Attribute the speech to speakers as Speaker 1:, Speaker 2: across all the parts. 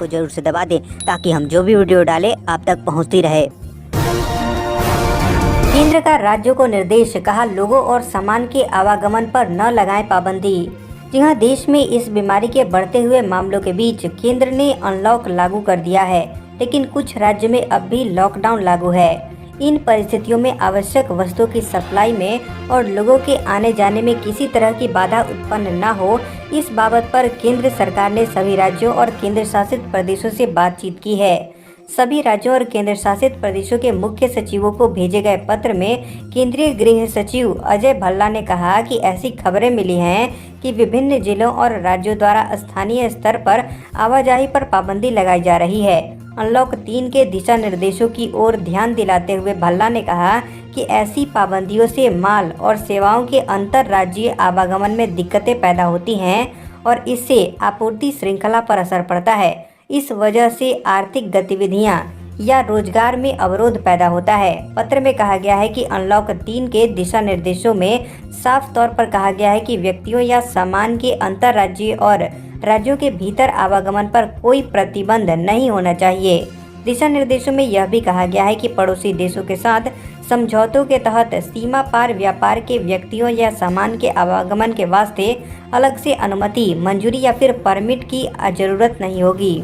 Speaker 1: को जरूर से दबा दें ताकि हम जो भी वीडियो डालें आप तक पहुंचती रहे। केंद्र का राज्यों को निर्देश, कहा लोगों और सामान के आवागमन पर न लगाएं पाबंदी। जी हां, देश में इस बीमारी के बढ़ते हुए मामलों के बीच केंद्र ने अनलॉक लागू कर दिया है, लेकिन कुछ राज्य में अब भी लॉकडाउन लागू है। इन परिस्थितियों में आवश्यक वस्तुओं की सप्लाई में और लोगों के आने जाने में किसी तरह की बाधा उत्पन्न न हो, इस बाबत पर केंद्र सरकार ने सभी राज्यों और केंद्र शासित प्रदेशों से बातचीत की है। सभी राज्यों और केंद्र शासित प्रदेशों के मुख्य सचिवों को भेजे गए पत्र में केंद्रीय गृह सचिव अजय भल्ला ने कहा कि ऐसी खबरें मिली हैं कि विभिन्न जिलों और राज्यों द्वारा स्थानीय स्तर पर आवाजाही पर पाबंदी लगाई जा रही है। अनलॉक 3 के दिशा निर्देशों की ओर ध्यान दिलाते हुए भल्ला ने कहा कि ऐसी पाबंदियों से माल और सेवाओं के अंतर राज्यीय आवागमन में दिक्कतें पैदा होती हैं और इससे आपूर्ति श्रृंखला पर असर पड़ता है। इस वजह से आर्थिक गतिविधियां या रोजगार में अवरोध पैदा होता है। पत्र में कहा गया है कि अनलॉक 3 के दिशा निर्देशों में साफ तौर पर कहा गया है कि व्यक्तियों या सामान के अंतर्राज्यीय और राज्यों के भीतर आवागमन पर कोई प्रतिबंध नहीं होना चाहिए। दिशा निर्देशों में यह भी कहा गया है कि पड़ोसी देशों के साथ समझौतों के तहत सीमा पार व्यापार के व्यक्तियों या सामान के आवागमन के वास्ते अलग से अनुमति, मंजूरी या फिर परमिट की जरूरत नहीं होगी।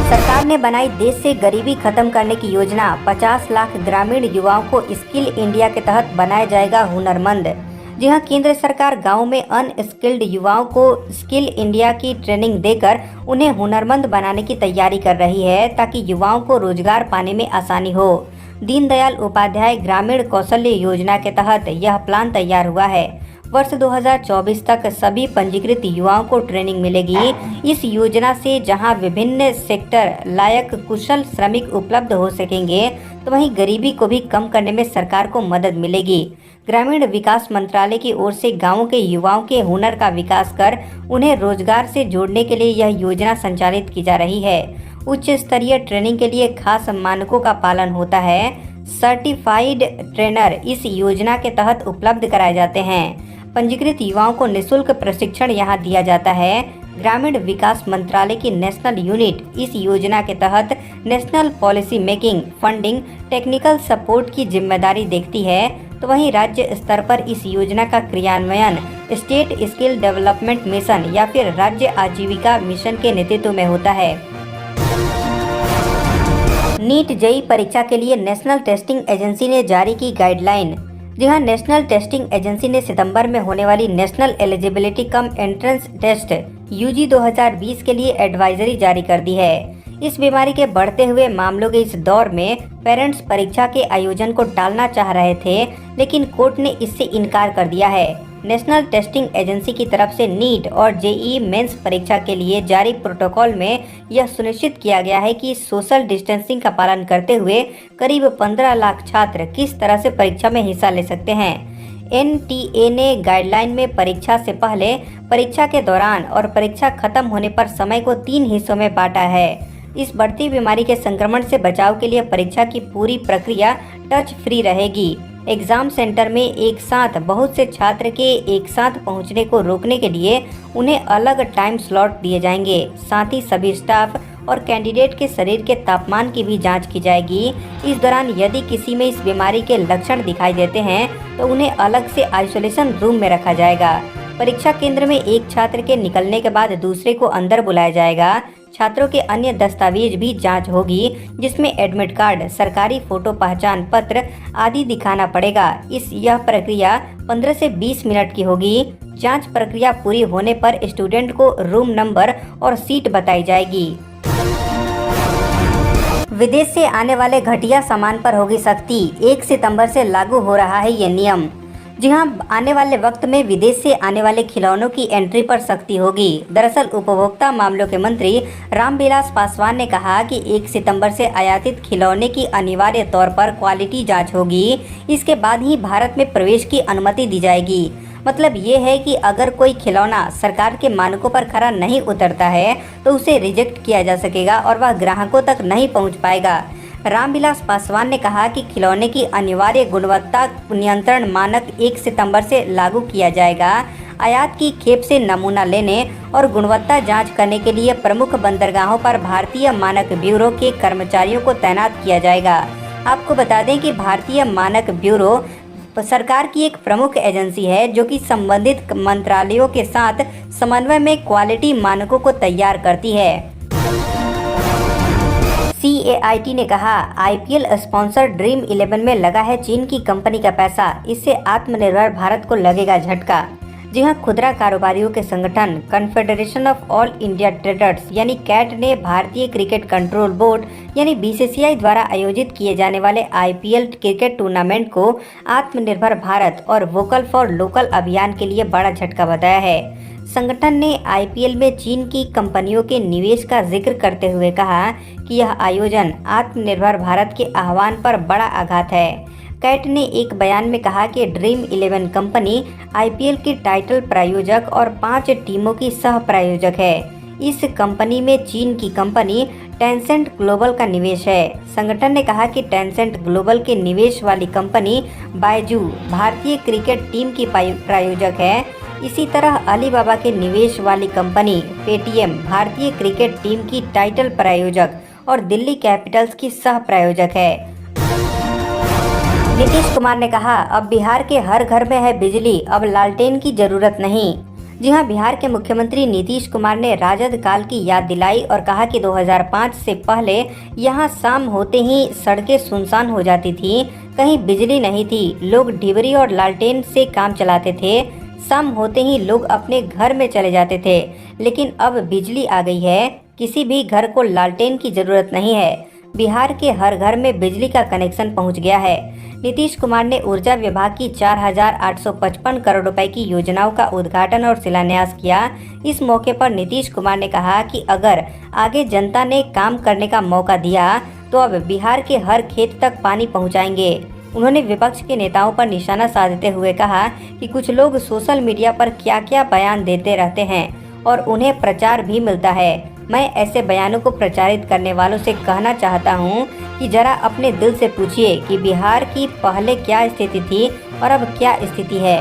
Speaker 1: सरकार ने बनाई देश से गरीबी खत्म करने की योजना। 50 लाख ग्रामीण युवाओं को स्किल इंडिया के तहत बनाया जाएगा हुनरमंद। जी हां, केंद्र सरकार गांव में अनस्किल्ड युवाओं को स्किल इंडिया की ट्रेनिंग देकर उन्हें हुनरमंद बनाने की तैयारी कर रही है ताकि युवाओं को रोजगार पाने में आसानी हो। दीनदयाल उपाध्याय ग्रामीण कौशल्य योजना के तहत यह प्लान तैयार हुआ है। वर्ष 2024 तक सभी पंजीकृत युवाओं को ट्रेनिंग मिलेगी। इस योजना से जहां विभिन्न सेक्टर लायक कुशल श्रमिक उपलब्ध हो सकेंगे, तो वहीं गरीबी को भी कम करने में सरकार को मदद मिलेगी। ग्रामीण विकास मंत्रालय की ओर से गांवों के युवाओं के हुनर का विकास कर उन्हें रोजगार से जोड़ने के लिए यह योजना संचालित की जा रही है। उच्च स्तरीय ट्रेनिंग के लिए खास मानकों का पालन होता है। सर्टिफाइड ट्रेनर इस योजना के तहत उपलब्ध कराए जाते हैं। पंजीकृत युवाओं को निःशुल्क प्रशिक्षण यहाँ दिया जाता है। ग्रामीण विकास मंत्रालय की नेशनल यूनिट इस योजना के तहत national policy making, funding, technical support की जिम्मेदारी देखती है, तो वहीं राज्य स्तर पर इस योजना का क्रियान्वयन स्टेट स्किल डेवलपमेंट मिशन या फिर राज्य आजीविका मिशन के नेतृत्व में होता है। नीट जेईई परीक्षा के लिए नेशनल टेस्टिंग एजेंसी ने जारी की गाइडलाइन। जी हां, नेशनल टेस्टिंग एजेंसी ने सितंबर में होने वाली national eligibility cum entrance test UG 2020 के लिए एडवाइजरी जारी कर दी है। इस बीमारी के बढ़ते हुए मामलों के इस दौर में पेरेंट्स परीक्षा के आयोजन को टालना चाह रहे थे, लेकिन कोर्ट ने इससे इनकार कर दिया है। नेशनल टेस्टिंग एजेंसी की तरफ से नीट और जेईई मेंस परीक्षा के लिए जारी प्रोटोकॉल में यह सुनिश्चित किया गया है कि सोशल डिस्टेंसिंग का पालन करते हुए करीब 15 लाख छात्र किस तरह से परीक्षा में हिस्सा ले सकते हैं। एनटीए ने गाइडलाइन में परीक्षा से पहले, परीक्षा के दौरान और परीक्षा खत्म होने पर समय को 3 हिस्सों में बांटा है। इस बढ़ती बीमारी के संक्रमण से बचाव के लिए परीक्षा की पूरी प्रक्रिया टच फ्री रहेगी। एग्जाम सेंटर में एक साथ बहुत से छात्र के एक साथ पहुंचने को रोकने के लिए उन्हें अलग टाइम स्लॉट दिए जाएंगे। साथ ही सभी स्टाफ और कैंडिडेट के शरीर के तापमान की भी जांच की जाएगी। इस दौरान यदि किसी में इस बीमारी के लक्षण दिखाई देते हैं तो उन्हें अलग से आइसोलेशन रूम में रखा जाएगा। परीक्षा केंद्र में एक छात्र के निकलने के बाद दूसरे को अंदर बुलाया जाएगा। छात्रों के अन्य दस्तावेज भी जांच होगी, जिसमें एडमिट कार्ड, सरकारी फोटो पहचान पत्र आदि दिखाना पड़ेगा। यह प्रक्रिया 15 से 20 मिनट की होगी। जांच प्रक्रिया पूरी होने पर स्टूडेंट को रूम नंबर और सीट बताई जाएगी। विदेश से आने वाले घटिया सामान पर होगी सख्ती। 1 सितंबर से लागू हो रहा है ये नियम। जी हां, आने वाले वक्त में विदेश से आने वाले खिलौनों की एंट्री पर सख्ती होगी। दरअसल उपभोक्ता मामलों के मंत्री रामविलास पासवान ने कहा कि 1 सितंबर से आयातित खिलौने की अनिवार्य तौर पर क्वालिटी जांच होगी। इसके बाद ही भारत में प्रवेश की अनुमति दी जाएगी। मतलब ये है कि अगर कोई खिलौना सरकार के मानकों पर खरा नहीं उतरता है तो उसे रिजेक्ट किया जा सकेगा और वह ग्राहकों तक नहीं पहुँच पाएगा। रामविलास पासवान ने कहा कि खिलौने की अनिवार्य गुणवत्ता नियंत्रण मानक 1 सितंबर से लागू किया जाएगा। आयात की खेप से नमूना लेने और गुणवत्ता जांच करने के लिए प्रमुख बंदरगाहों पर भारतीय मानक ब्यूरो के कर्मचारियों को तैनात किया जाएगा। आपको बता दें कि भारतीय मानक ब्यूरो सरकार की एक प्रमुख एजेंसी है जो कि संबंधित मंत्रालयों के साथ समन्वय में क्वालिटी मानकों को तैयार करती है। CAIT ने कहा, IPL स्पॉन्सर ड्रीम 11 में लगा है चीन की कंपनी का पैसा, इससे आत्मनिर्भर भारत को लगेगा झटका। जी हां, खुदरा कारोबारियों के संगठन confederation of all India traders यानी कैट ने भारतीय क्रिकेट कंट्रोल बोर्ड यानी BCCI द्वारा आयोजित किए जाने वाले IPL क्रिकेट टूर्नामेंट को आत्मनिर्भर भारत और वोकल फॉर लोकल अभियान के लिए बड़ा झटका बताया है। संगठन ने IPL में चीन की कंपनियों के निवेश का जिक्र करते हुए कहा कि यह आयोजन आत्मनिर्भर भारत के आह्वान पर बड़ा आघात है। कैट ने एक बयान में कहा कि ड्रीम 11 कंपनी IPL की टाइटल प्रायोजक और 5 टीमों की सह प्रायोजक है। इस कंपनी में चीन की कंपनी टेंसेंट ग्लोबल का निवेश है। संगठन ने कहा कि टेंसेंट ग्लोबल के निवेश वाली कंपनी बायजू भारतीय क्रिकेट टीम की प्रायोजक है। इसी तरह अलीबाबा के निवेश वाली कंपनी पेटीएम भारतीय क्रिकेट टीम की टाइटल प्रायोजक और दिल्ली कैपिटल्स की सह प्रायोजक है। नीतीश कुमार ने कहा, अब बिहार के हर घर में है बिजली, अब लालटेन की जरूरत नहीं। जी हां, बिहार के मुख्यमंत्री नीतीश कुमार ने राजद काल की याद दिलाई और कहा कि 2005 से पहले यहां शाम होते ही सड़कें सुनसान हो जाती थी, कहीं बिजली नहीं थी, लोग डिबरी और लालटेन से काम चलाते थे, शाम होते ही लोग अपने घर में चले जाते थे। लेकिन अब बिजली आ गई है, किसी भी घर को लालटेन की जरूरत नहीं है। बिहार के हर घर में बिजली का कनेक्शन पहुंच गया है। नीतीश कुमार ने ऊर्जा विभाग की 4,855 करोड़ रुपए की योजनाओं का उद्घाटन और शिलान्यास किया। इस मौके पर नीतीश कुमार ने कहा कि अगर आगे जनता ने काम करने का मौका दिया तो अब बिहार के हर खेत तक पानी पहुंचाएंगे। उन्होंने विपक्ष के नेताओं पर निशाना साधते हुए कहा कि कुछ लोग सोशल मीडिया पर क्या क्या बयान देते रहते हैं और उन्हें प्रचार भी मिलता है। मैं ऐसे बयानों को प्रचारित करने वालों से कहना चाहता हूं कि जरा अपने दिल से पूछिए कि बिहार की पहले क्या स्थिति थी और अब क्या स्थिति है।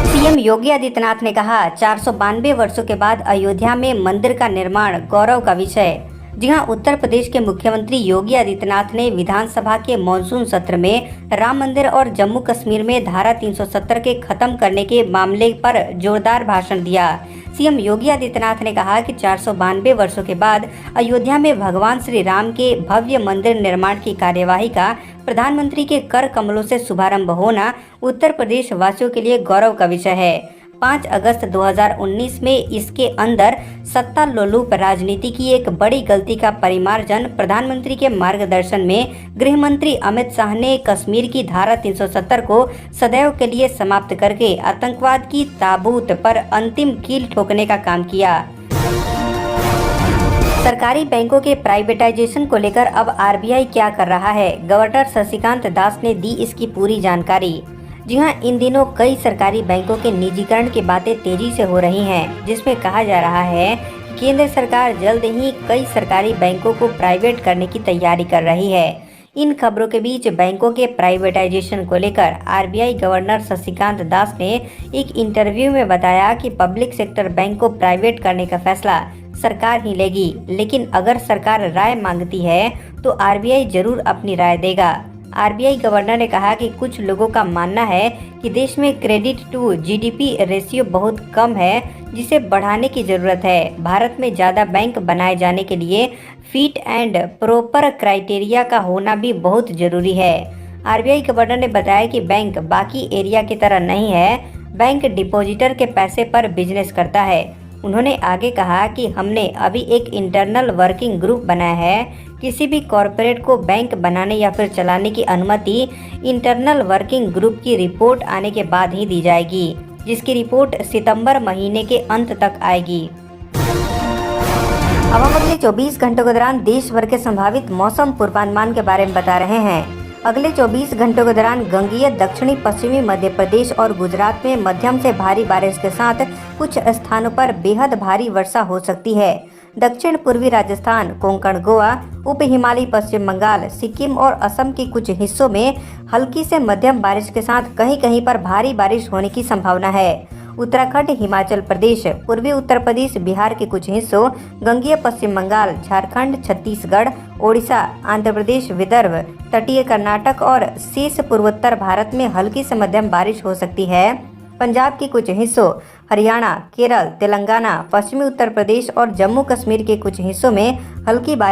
Speaker 1: CM योगी आदित्यनाथ ने कहा, 492 वर्षों के बाद अयोध्या में मंदिर का निर्माण गौरव का विषय। जी हां, उत्तर प्रदेश के मुख्यमंत्री योगी आदित्यनाथ ने विधानसभा के मॉनसून सत्र में राम मंदिर और जम्मू कश्मीर में धारा 370 के खत्म करने के मामले पर जोरदार भाषण दिया। CM योगी आदित्यनाथ ने कहा कि 492 वर्षों के बाद अयोध्या में भगवान श्री राम के भव्य मंदिर निर्माण की कार्यवाही का प्रधानमंत्री के कर कमलों से शुभारंभ होना उत्तर प्रदेश वासियों के लिए गौरव का विषय है। 5 अगस्त 2019 में इसके अंदर सत्ता लोलुप राजनीति की एक बड़ी गलती का परिमार्जन प्रधानमंत्री के मार्गदर्शन में गृह मंत्री अमित शाह ने कश्मीर की धारा 370 को सदैव के लिए समाप्त करके आतंकवाद की ताबूत पर अंतिम कील ठोकने का काम किया। सरकारी बैंकों के प्राइवेटाइजेशन को लेकर अब RBI क्या कर रहा है, गवर्नर शक्तिकांत दास ने दी इसकी पूरी जानकारी। जी हां, इन दिनों कई सरकारी बैंकों के निजीकरण की बातें तेजी से हो रही हैं, जिसमें कहा जा रहा है कि केंद्र सरकार जल्द ही कई सरकारी बैंकों को प्राइवेट करने की तैयारी कर रही है। इन खबरों के बीच बैंकों के प्राइवेटाइजेशन को लेकर RBI गवर्नर शक्तिकांत दास ने एक इंटरव्यू में बताया कि पब्लिक सेक्टर बैंक को प्राइवेट करने का फैसला सरकार ही लेगी, लेकिन अगर सरकार राय मांगती है तो RBI जरूर अपनी राय देगा। RBI गवर्नर ने कहा कि कुछ लोगों का मानना है कि देश में क्रेडिट टू GDP रेशियो बहुत कम है, जिसे बढ़ाने की जरूरत है। भारत में ज़्यादा बैंक बनाए जाने के लिए फिट एंड प्रॉपर क्राइटेरिया का होना भी बहुत जरूरी है। RBI गवर्नर ने बताया कि बैंक बाकी एरिया की तरह नहीं है, बैंक डिपॉजिटर के पैसे पर बिजनेस करता है। उन्होंने आगे कहा कि हमने अभी एक इंटरनल वर्किंग ग्रुप बनाया है। किसी भी कॉरपोरेट को बैंक बनाने या फिर चलाने की अनुमति इंटरनल वर्किंग ग्रुप की रिपोर्ट आने के बाद ही दी जाएगी, जिसकी रिपोर्ट सितंबर महीने के अंत तक आएगी। अब हम अगले 24 घंटों के दौरान देश भर के संभावित मौसम पूर्वानुमान के बारे में बता रहे हैं। अगले 24 घंटों के दौरान गंगीय दक्षिणी पश्चिमी मध्य प्रदेश और गुजरात में मध्यम से भारी बारिश के साथ कुछ स्थानों पर बेहद भारी वर्षा हो सकती है। दक्षिण पूर्वी राजस्थान, कोंकण गोवा, उप हिमालयी पश्चिम बंगाल, सिक्किम और असम के कुछ हिस्सों में हल्की से मध्यम बारिश के साथ कहीं कहीं पर भारी बारिश होने की संभावना है। उत्तराखंड, हिमाचल प्रदेश, पूर्वी उत्तर प्रदेश, बिहार के कुछ हिस्सों, गंगीय पश्चिम बंगाल, झारखंड, छत्तीसगढ़, ओडिशा, आंध्र प्रदेश, विदर्भ, तटीय कर्नाटक और शेष पूर्वोत्तर भारत में हल्की से मध्यम बारिश हो सकती है। पंजाब के कुछ हिस्सों, हरियाणा, केरल, तेलंगाना, पश्चिमी उत्तर प्रदेश और जम्मू कश्मीर के कुछ हिस्सों में हल्की बारिश